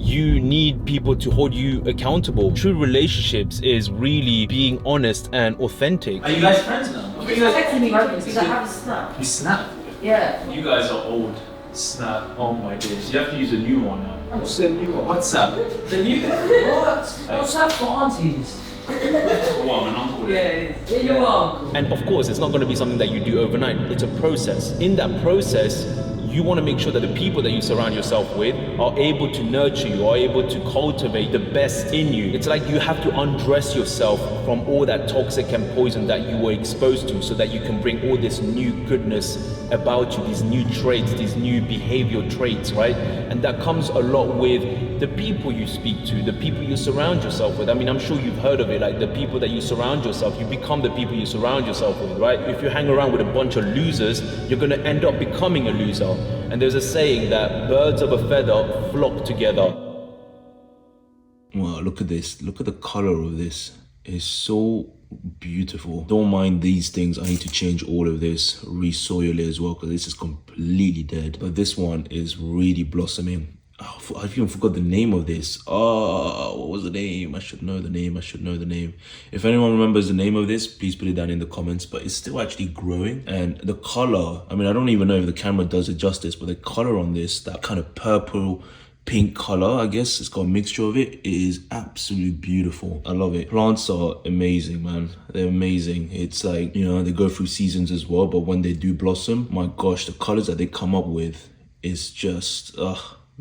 you need people to hold you accountable. True relationships is really being honest and authentic. Are you guys friends now? He's texting me right because I have a snap. You snap? Yeah. You guys are old. Snap. Oh my days. You have to use a new one now. What's the new one? WhatsApp. The new what? WhatsApp for aunties. What, an uncle? Yeah, you're uncle. And of course, it's not going to be something that you do overnight. It's a process. In that process, you want to make sure that the people that you surround yourself with are able to nurture you, are able to cultivate the best in you. It's like you have to undress yourself from all that toxic and poison that you were exposed to so that you can bring all this new goodness about you, these new traits, these new behavioral traits, right? And that comes a lot with the people you speak to, the people you surround yourself with. I mean, I'm sure you've heard of it, like the people that you surround yourself, you become the people you surround yourself with, right? If you hang around with a bunch of losers, you're gonna end up becoming a loser. And there's a saying that birds of a feather flock together. Wow, look at this. Look at the color of this. It's so beautiful. Don't mind these things. I need to change all of this, re-soil it as well, because this is completely dead. But this one is really blossoming. Oh, I've even forgot the name of this. Oh, what was the name? I should know the name. I should know the name. If anyone remembers the name of this, please put it down in the comments. But it's still actually growing. And the color, I mean, I don't even know if the camera does it justice, but the color on this, that kind of purple, pink color, I guess it's got a mixture of it. It is absolutely beautiful. I love it. Plants are amazing, man. They're amazing. It's like, you know, they go through seasons as well. But when they do blossom, my gosh, the colors that they come up with is just,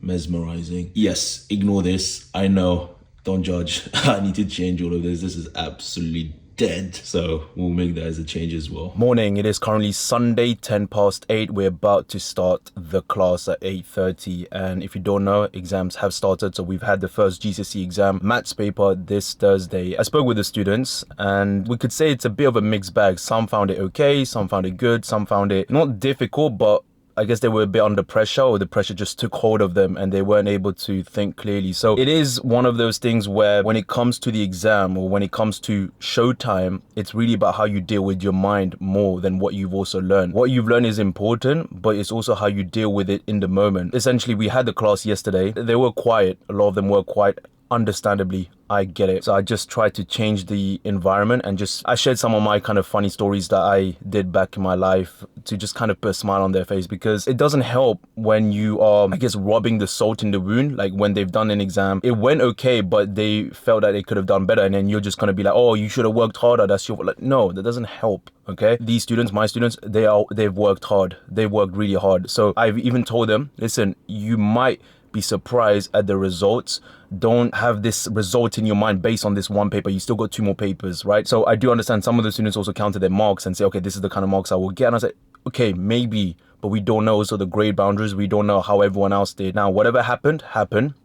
mesmerizing. Yes, ignore this. I know. Don't judge. I need to change all of this. This is absolutely dead. So we'll make that as a change as well. Morning. It is currently Sunday, 8:10. We're about to start the class at 8:30. And if you don't know, exams have started. So we've had the first GCSE exam, maths paper this Thursday. I spoke with the students and we could say it's a bit of a mixed bag. Some found it okay, some found it good, some found it not difficult, but I guess they were a bit under pressure, or the pressure just took hold of them and they weren't able to think clearly. So it is one of those things where when it comes to the exam or when it comes to showtime, it's really about how you deal with your mind more than what you've also learned. What you've learned is important, but it's also how you deal with it in the moment. Essentially, we had the class yesterday. They were quiet. A lot of them were quiet. Understandably, I get it. So I just tried to change the environment and I shared some of my kind of funny stories that I did back in my life to just kind of put a smile on their face, because it doesn't help when you are, I guess, rubbing the salt in the wound. Like when they've done an exam, it went okay, but they felt that they could have done better. And then you're just going to be like, oh, you should have worked harder. That's your, like, no, that doesn't help. Okay. These students, my students, they've worked hard. They've worked really hard. So I've even told them, listen, you might be surprised at the results. Don't have this result in your mind based on this one paper. You still got 2 more papers, right? So I do understand some of the students also counted their marks and say, okay, this is the kind of marks I will get. And I said, okay, maybe, but we don't know also the grade boundaries. We don't know how everyone else did. Now, whatever happened.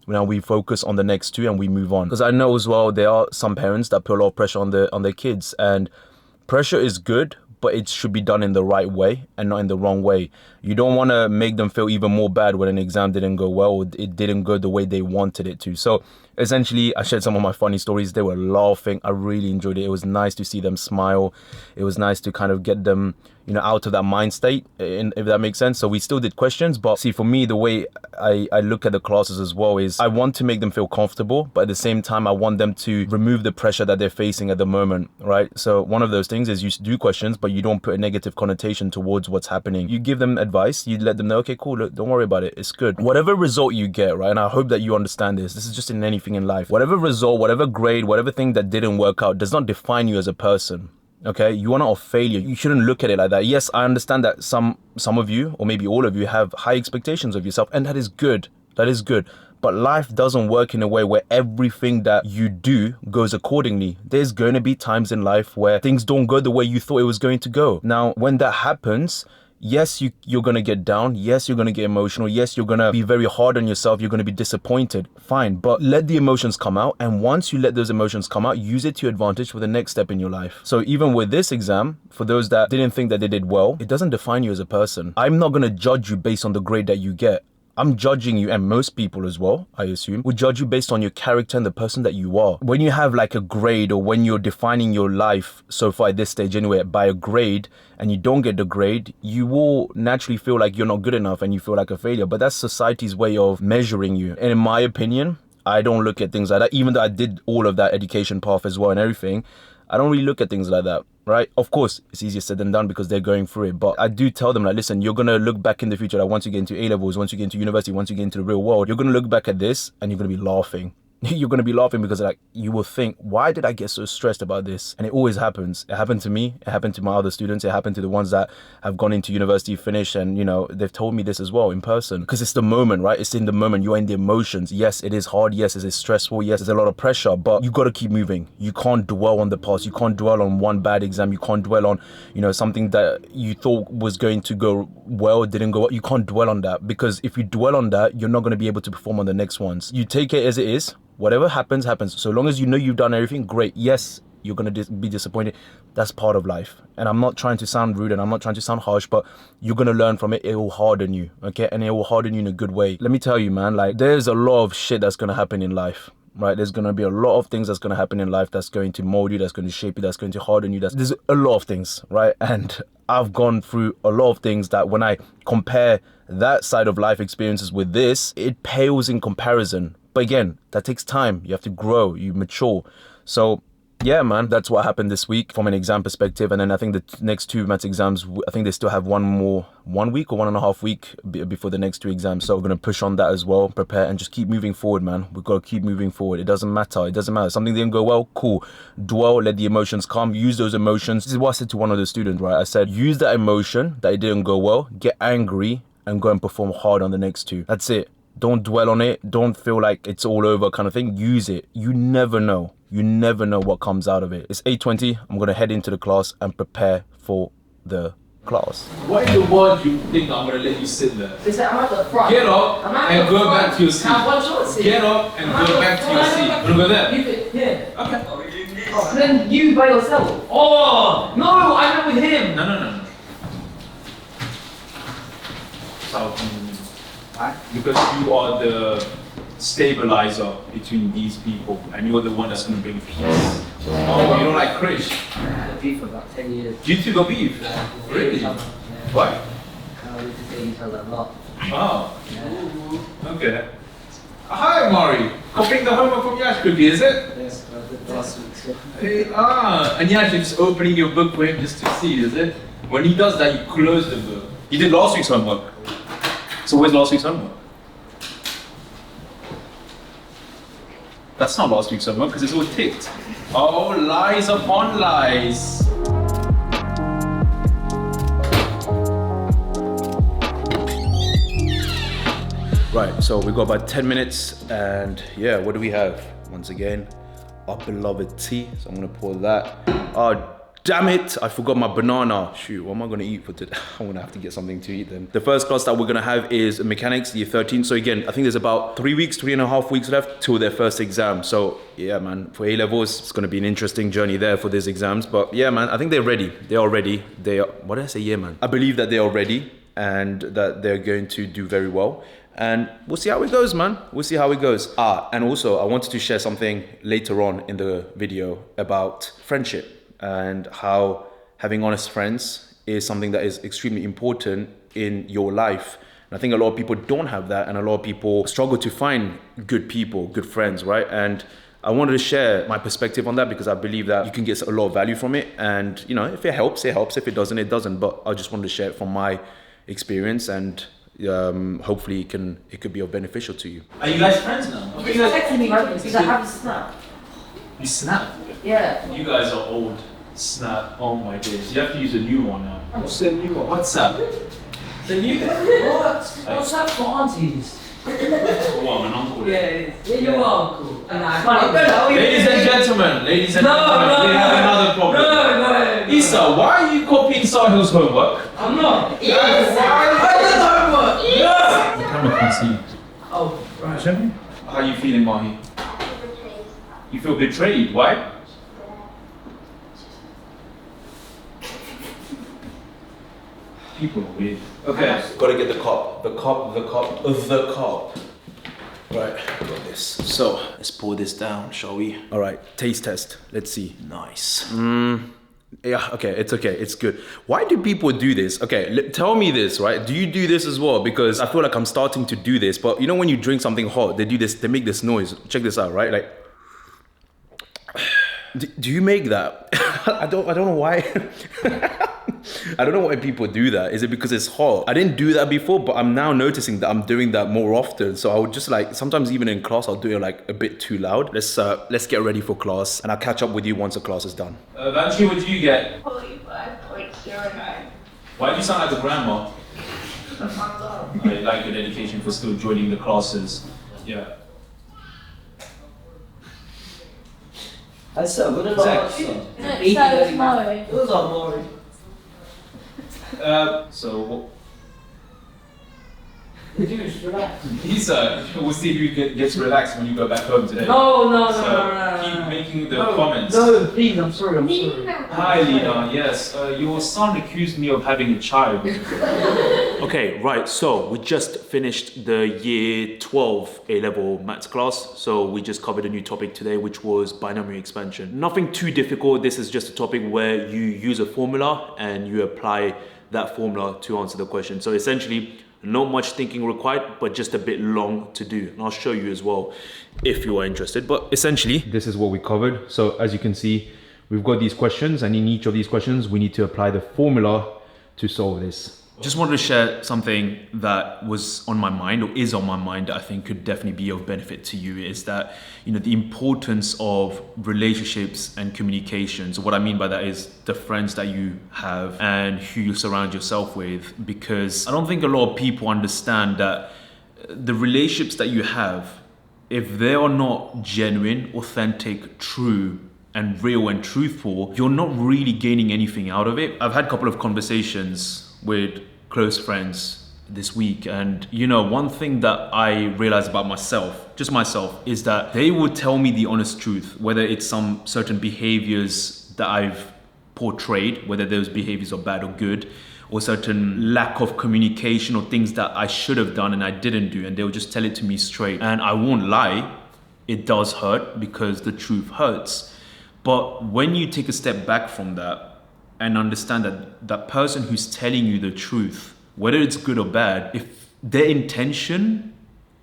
Now we focus on the next 2 and we move on. Because I know as well, there are some parents that put a lot of pressure on their kids, and pressure is good, but it should be done in the right way and not in the wrong way. You don't want to make them feel even more bad when an exam didn't go well, or it didn't go the way they wanted it to. So essentially, I shared some of my funny stories. They were laughing. I really enjoyed it. It was nice to see them smile. It was nice to kind of get them, you know, out of that mind state, if that makes sense. So we still did questions, but see, for me, the way I look at the classes as well is I want to make them feel comfortable, but at the same time, I want them to remove the pressure that they're facing at the moment, right? So one of those things is you do questions, but you don't put a negative connotation towards what's happening. You give them advice. You let them know, okay, cool, look, don't worry about it. It's good. Whatever result you get, right? And I hope that you understand this. This is just in anything in life. Whatever result, whatever grade, whatever thing that didn't work out does not define you as a person. Okay, you are not a failure. You shouldn't look at it like that. Yes, I understand that some of you, or maybe all of you, have high expectations of yourself, and that is good. That is good. But life doesn't work in a way where everything that you do goes accordingly. There's going to be times in life where things don't go the way you thought it was going to go. Now, when that happens, yes, you're going to get down. Yes, you're going to get emotional. Yes, you're going to be very hard on yourself. You're going to be disappointed. Fine. But let the emotions come out. And once you let those emotions come out, use it to your advantage for the next step in your life. So even with this exam, for those that didn't think that they did well, it doesn't define you as a person. I'm not going to judge you based on the grade that you get. I'm judging you, and most people as well, I assume, would judge you based on your character and the person that you are. When you have like a grade, or when you're defining your life so far at this stage anyway by a grade, and you don't get the grade, you will naturally feel like you're not good enough and you feel like a failure. But that's society's way of measuring you. And in my opinion, I don't look at things like that. Even though I did all of that education path as well and everything, I don't really look at things like that, right? Of course, it's easier said than done because they're going through it. But I do tell them, like, listen, you're going to look back in the future, like once you get into A-levels, once you get into university, once you get into the real world, you're going to look back at this and you're going to be laughing. You're going to be laughing because like you will think, why did I get so stressed about this? And it always happens. It happened to me. It happened to my other students. It happened to the ones that have gone into university, finished, and you know, they've told me this as well in person, because it's the moment, right? It's in the moment. You're in the emotions. Yes, it is hard. Yes, it is stressful. Yes, there's a lot of pressure, but you got to keep moving. You can't dwell on the past. You can't dwell on one bad exam. You can't dwell on, you know, something that you thought was going to go well, didn't go well. You can't dwell on that, because if you dwell on that, you're not going to be able to perform on the next ones. You take it as it is. Whatever happens, happens. So long as you know you've done everything, great. Yes, you're going to be disappointed. That's part of life. And I'm not trying to sound rude and I'm not trying to sound harsh, but you're going to learn from it. It will harden you, okay? And it will harden you in a good way. Let me tell you, man, like there's a lot of shit that's going to happen in life, right? There's going to be a lot of things that's going to happen in life that's going to mold you, that's going to shape you, that's going to harden you. There's a lot of things, right? And I've gone through a lot of things that when I compare that side of life experiences with this, it pales in comparison. But again, that takes time. You have to grow, you mature. So yeah, man, that's what happened this week from an exam perspective. And then I think the next two maths exams, I think they still have one week or 1.5 weeks before the next two exams. So we're going to push on that as well, prepare and just keep moving forward, man. We've got to keep moving forward. It doesn't matter. It doesn't matter. Something didn't go well, cool. Dwell, let the emotions come, use those emotions. This is what I said to one of the students, right? I said, use that emotion that it didn't go well, get angry and go and perform hard on the next two. That's it. Don't dwell on it. Don't feel like it's all over kind of thing. Use it. You never know. You never know what comes out of it. It's 8:20. I'm going to head into the class and prepare for the class. Why in the world do you think I'm going to let you sit there? They said I'm at the front. Get up and go back to your seat. Now, what's your seat? Get up and go back to your seat. Want to go there? Yeah. Okay. Oh, and then you by yourself. Oh, no, I went with him. No. So, because you are the stabilizer between these people and you're the one that's going to bring peace. Oh, you don't like Krish? The beef for about 10 years. You two got beef? Yeah. Really? Yeah. Why? We just hate each other a lot. Oh, Yeah. okay. Hi, Mari. Copying the homework from Yash cookie, is it? Yes, I did last week. So. Hey, and you're actually just opening your book for him just to see, is it? When he does that, you close the book. You did last week's homework. So where's last week's homework? That's not last week's homework because it's all ticked. Oh, lies upon lies. Right, so we got about 10 minutes and yeah, what do we have? Once again, our beloved tea. So I'm gonna pour that. Oh, damn it, I forgot my banana. Shoot, what am I gonna eat for today? I'm gonna have to get something to eat then. The first class that we're gonna have is mechanics, year 13. So again, I think there's about 3.5 weeks left till their first exam. So yeah, man, for A-levels, it's gonna be an interesting journey there for these exams. But yeah, man, I think they're ready. They are ready. They are, what did I say? Yeah, man. I believe that they are ready and that they're going to do very well. And we'll see how it goes, man. We'll see how it goes. And also I wanted to share something later on in the video about friendship and how having honest friends is something that is extremely important in your life. And I think a lot of people don't have that, and a lot of people struggle to find good people, good friends, right? And I wanted to share my perspective on that because I believe that you can get a lot of value from it. And you know, if it helps, it helps. If it doesn't, it doesn't. But I just wanted to share it from my experience, and hopefully it could be of beneficial to you. Are you guys friends now? He's texting me right because I have a snap. You snap? Yeah. You guys are old. Snap. Oh my days. You have to use a new one now. What's the new one? WhatsApp. The new What? What's that for aunties? What, an uncle? Yeah, you're uncle. Ladies and gentlemen, we have another problem. No. Issa, why are you copying Sahil's homework? I'm not. Yes. I did homework. Yes. The camera can't see you. Oh, right. How are you feeling, Mahi? You feel betrayed. Why? People are weird. Okay. Gotta get the cup. Right, got this. So let's pour this down, shall we? All right, taste test. Let's see. Nice. Yeah, okay, it's okay, it's good. Why do people do this? Okay, tell me this, right? Do you do this as well? Because I feel like I'm starting to do this, but you know when you drink something hot, they do this, they make this noise. Check this out, right? Like, do you make that? I don't know why. I don't know why people do that. Is it because it's hot? I didn't do that before, but I'm now noticing that I'm doing that more often. So I would just like, sometimes even in class, I'll do it like a bit too loud. Let's get ready for class, and I'll catch up with you once the class is done. Vanchi, what do you get? 45.09. Why do you sound like a grandma? I like your dedication for still joining the classes. Yeah. That's so good. Exactly. It was on Maury. So Just relax. he's we'll see if you gets relaxed when you go back home today. No. Keep making the comments. No, please, I'm sorry. Hi Lena, yes, your son accused me of having a child. Okay, right, so we just finished the year 12 A-level maths class. So we just covered a new topic today, which was binomial expansion. Nothing too difficult. This is just a topic where you use a formula and you apply that formula to answer the question. So essentially, not much thinking required, but just a bit long to do. And I'll show you as well if you are interested. But essentially, this is what we covered. So as you can see, we've got these questions, and in each of these questions, we need to apply the formula to solve this. Just wanted to share something that was on my mind, or is on my mind, that I think could definitely be of benefit to you, is that, you know, the importance of relationships and communication. So what I mean by that is the friends that you have and who you surround yourself with, because I don't think a lot of people understand that the relationships that you have, if they are not genuine, authentic, true, and real and truthful, you're not really gaining anything out of it. I've had a couple of conversations with close friends this week, and you know, one thing that I realized about myself, just myself, is that they would tell me the honest truth, whether it's some certain behaviors that I've portrayed, whether those behaviors are bad or good, or certain lack of communication, or things that I should have done and I didn't do, and they'll just tell it to me straight. And I won't lie, it does hurt, because the truth hurts. But when you take a step back from that and understand that that person who's telling you the truth, whether it's good or bad, if their intention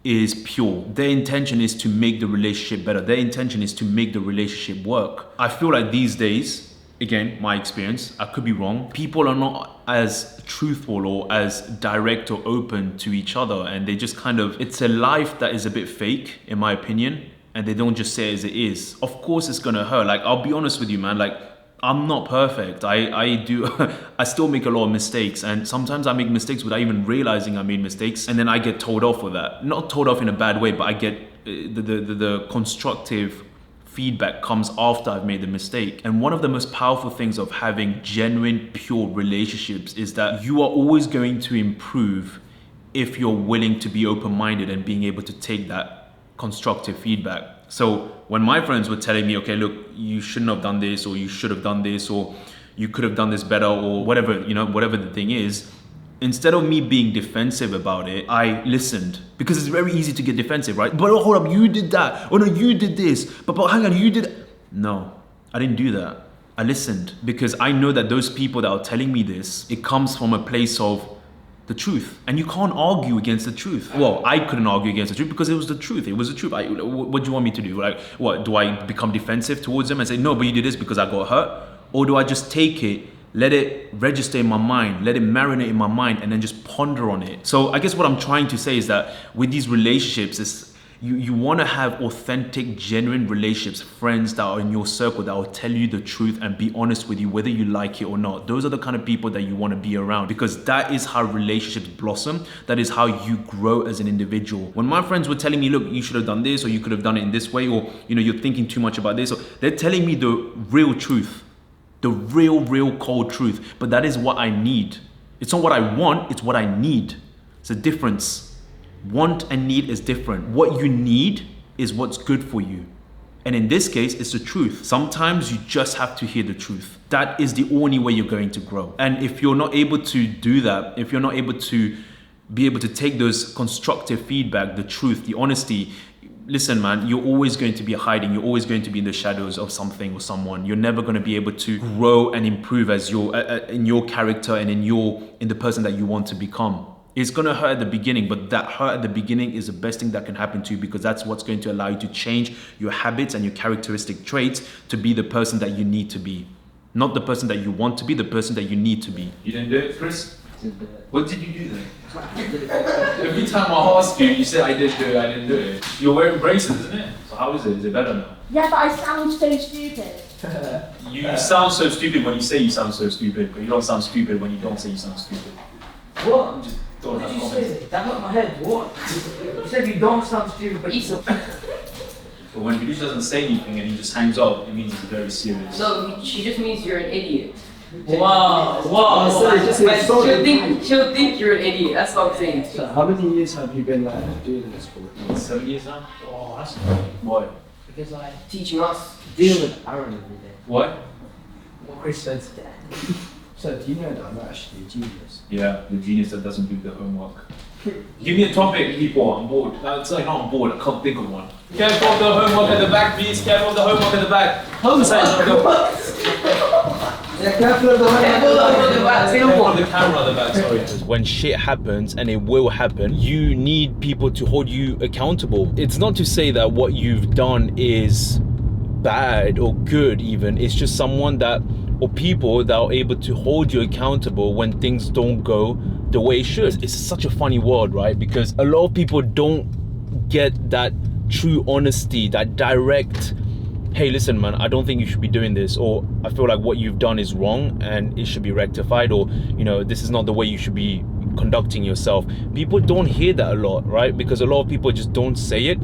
is pure, their intention is to make the relationship better, their intention is to make the relationship work. I feel like these days, again, my experience, I could be wrong, people are not as truthful or as direct or open to each other, and they just kind of, it's a life that is a bit fake, in my opinion, and they don't just say it as it is. Of course it's gonna hurt. Like, I'll be honest with you, man, like, I'm not perfect. I still make a lot of mistakes, and sometimes I make mistakes without even realizing I made mistakes, and then I get told off for that. Not told off in a bad way, but I get the constructive feedback comes after I've made the mistake. And one of the most powerful things of having genuine, pure relationships is that you are always going to improve if you're willing to be open-minded and being able to take that constructive feedback. So when my friends were telling me, okay, look, you shouldn't have done this, or you should have done this, or you could have done this better, or whatever, you know, whatever the thing is, instead of me being defensive about it, I listened. Because it's very easy to get defensive, right? But oh, hold up, you did that. Oh no, you did this. But hang on, you did. No, I didn't do that. I listened, because I know that those people that are telling me this, it comes from a place of the truth, and you can't argue against the truth. Well, I couldn't argue against the truth because it was the truth. It was the truth. What do you want me to do? Like, what, do I become defensive towards them and say, no, but you did this because I got hurt? Or do I just take it, let it register in my mind, let it marinate in my mind, and then just ponder on it? So I guess what I'm trying to say is that with these relationships, is you want to have authentic, genuine relationships, friends that are in your circle that will tell you the truth and be honest with you, whether you like it or not. Those are the kind of people that you want to be around, because that is how relationships blossom. That is how you grow as an individual. When my friends were telling me, look, you should have done this, or you could have done it in this way, or, you know, you're thinking too much about this, or they're telling me the real truth, the real cold truth. But that is what I need. It's not what I want, it's what I need. It's a difference. Want and need is different. What you need is what's good for you. And in this case, it's the truth. Sometimes you just have to hear the truth. That is the only way you're going to grow. And if you're not able to do that, if you're not able to be able to take those constructive feedback, the truth, the honesty, listen, man, you're always going to be hiding. You're always going to be in the shadows of something or someone. You're never going to be able to grow and improve as in your character and in the person that you want to become. It's going to hurt at the beginning, but that hurt at the beginning is the best thing that can happen to you, because that's what's going to allow you to change your habits and your characteristic traits to be the person that you need to be. Not the person that you want to be, the person that you need to be. You didn't do it, Chris? What did you do then? Every time I ask you, you say I didn't do it. You're wearing braces, isn't it? So how is it? Is it better now? Yeah, but I sound so stupid. You sound so stupid when you say you sound so stupid, but you don't sound stupid when you don't say you sound stupid. What? I'm just What throwing did you that comment. say? That hurt my head. What? You said you don't sound stupid, but you sound. But when Vidush doesn't say anything and he just hangs up, it means he's very serious. So she just means you're an idiot. Wow. She'll think you're an idiot. That's what I'm saying. So how many years have you been like doing this for? 7 years now? Oh, that's Why? because like Teaching us. deal with Aaron every day. What? What Chris said today. So do you know that I'm actually a genius? Yeah, the genius that doesn't do the homework. Give me a topic, people. I'm bored. No, it's like not I'm bored. I can't think of one. Careful of the homework at the back, please. Careful of the homework at the back. Yeah, careful of the Careful of the camera at the back. Sorry. When shit happens, and it will happen, you need people to hold you accountable. It's not to say that what you've done is bad or good even. It's just someone that, or people that are able to hold you accountable when things don't go the way it should. It's such a funny world, right? Because a lot of people don't get that true honesty, that direct, hey, listen, man, I don't think you should be doing this, or I feel like what you've done is wrong and it should be rectified, or, you know, this is not the way you should be conducting yourself. People don't hear that a lot, right? Because a lot of people just don't say it.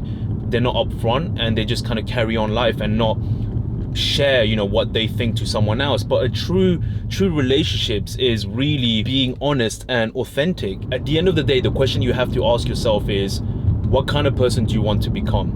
They're not upfront, and they just kind of carry on life and not share, you know, what they think to someone else. But a true relationships is really being honest and authentic. At the end of the day, the question you have to ask yourself is, what kind of person do you want to become?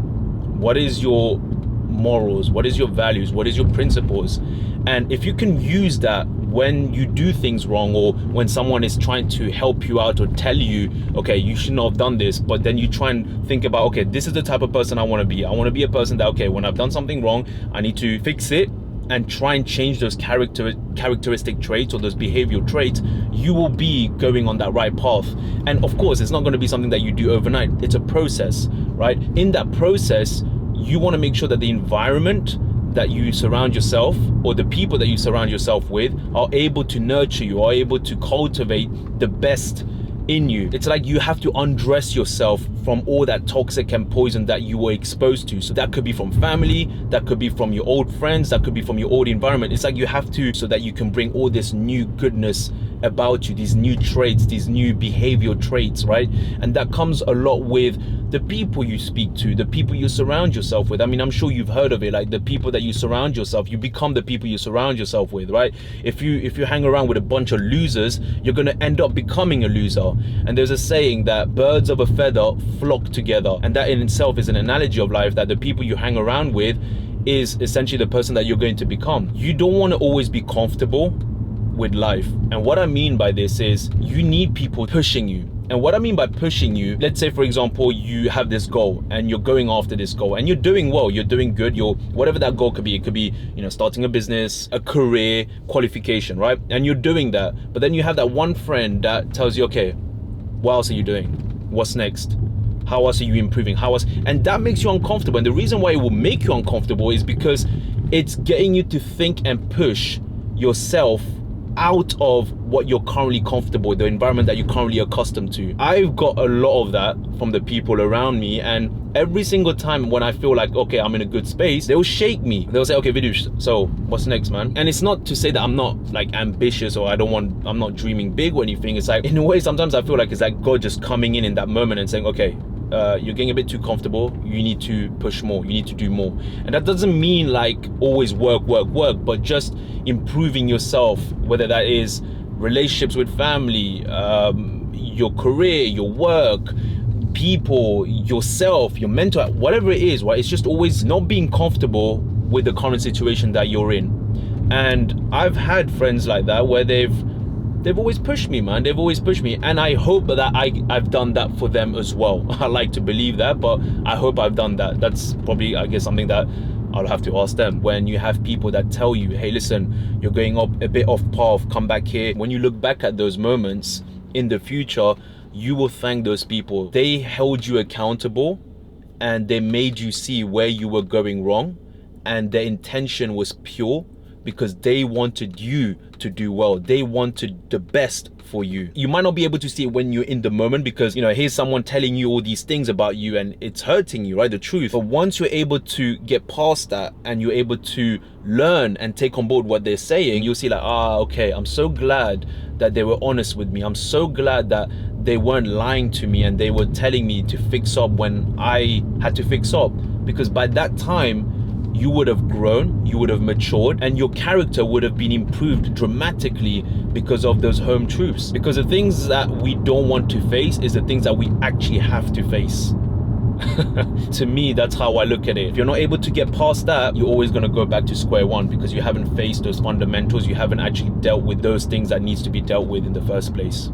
What is your morals? What is your values? What is your principles? And if you can use that when you do things wrong, or when someone is trying to help you out or tell you, okay, you should not have done this, but then you try and think about, okay, this is the type of person I want to be. I want to be a person that, okay, when I've done something wrong, I need to fix it and try and change those characteristic traits or those behavioral traits. You will be going on that right path. And of course, it's not going to be something that you do overnight. It's a process, right? In that process, you want to make sure that the environment that you surround yourself, or the people that you surround yourself with, are able to nurture you, are able to cultivate the best in you. It's like you have to undress yourself from all that toxic and poison that you were exposed to. So that could be from family, that could be from your old friends, that could be from your old environment. It's like you have to, so that you can bring all this new goodness about you, these new traits, these new behavioral traits, right? And that comes a lot with the people you speak to, the people you surround yourself with. I mean, I'm sure you've heard of it, like the people that you surround yourself, you become the people you surround yourself with, right? If you hang around with a bunch of losers, you're gonna end up becoming a loser. And there's a saying that birds of a feather flock together, and that in itself is an analogy of life, that the people you hang around with is essentially the person that you're going to become. You don't want to always be comfortable with life. And what I mean by this is, you need people pushing you. And what I mean by pushing you, let's say for example, you have this goal and you're going after this goal and you're doing well, you're doing good, you're whatever that goal could be. It could be, you know, starting a business, a career, qualification, right? And you're doing that. But then you have that one friend that tells you, okay, what else are you doing? What's next? How else are you improving? How else? And that makes you uncomfortable. And the reason why it will make you uncomfortable is because it's getting you to think and push yourself out of what you're currently comfortable with, the environment that you're currently accustomed to. I've got a lot of that from the people around me, and every single time when I feel like, okay, I'm in a good space, they'll shake me. They'll say, okay, Vidush, so what's next, man? And it's not to say that I'm not like ambitious, or I'm not dreaming big or anything. It's like, in a way, sometimes I feel like it's like God just coming in that moment and saying, okay, you're getting a bit too comfortable, you need to push more, you need to do more. And that doesn't mean like always work, but just improving yourself, whether that is relationships with family, your career, your work, people, yourself, your mental health, whatever it is, right? It's just always not being comfortable with the current situation that you're in. And I've had friends like that where they've they've always pushed me, man. They've always pushed me, and I hope that I've done that for them as well. I like to believe that, but I hope I've done that. That's probably, I guess, something that I'll have to ask them. When you have people that tell you, hey, listen, you're going up a bit off path, come back here. When you look back at those moments in the future, you will thank those people. They held you accountable and they made you see where you were going wrong, and their intention was pure because they wanted you to do well. They wanted the best for you. You might not be able to see it when you're in the moment because, you know, here's someone telling you all these things about you and it's hurting you, right? The truth. But once you're able to get past that and you're able to learn and take on board what they're saying, you'll see like, okay, I'm so glad that they were honest with me. I'm so glad that they weren't lying to me and they were telling me to fix up when I had to fix up. Because by that time, you would have grown, you would have matured, and your character would have been improved dramatically because of those home truths. Because the things that we don't want to face is the things that we actually have to face. To me, that's how I look at it. If you're not able to get past that, you're always going to go back to square one because you haven't faced those fundamentals. You haven't actually dealt with those things that needs to be dealt with in the first place.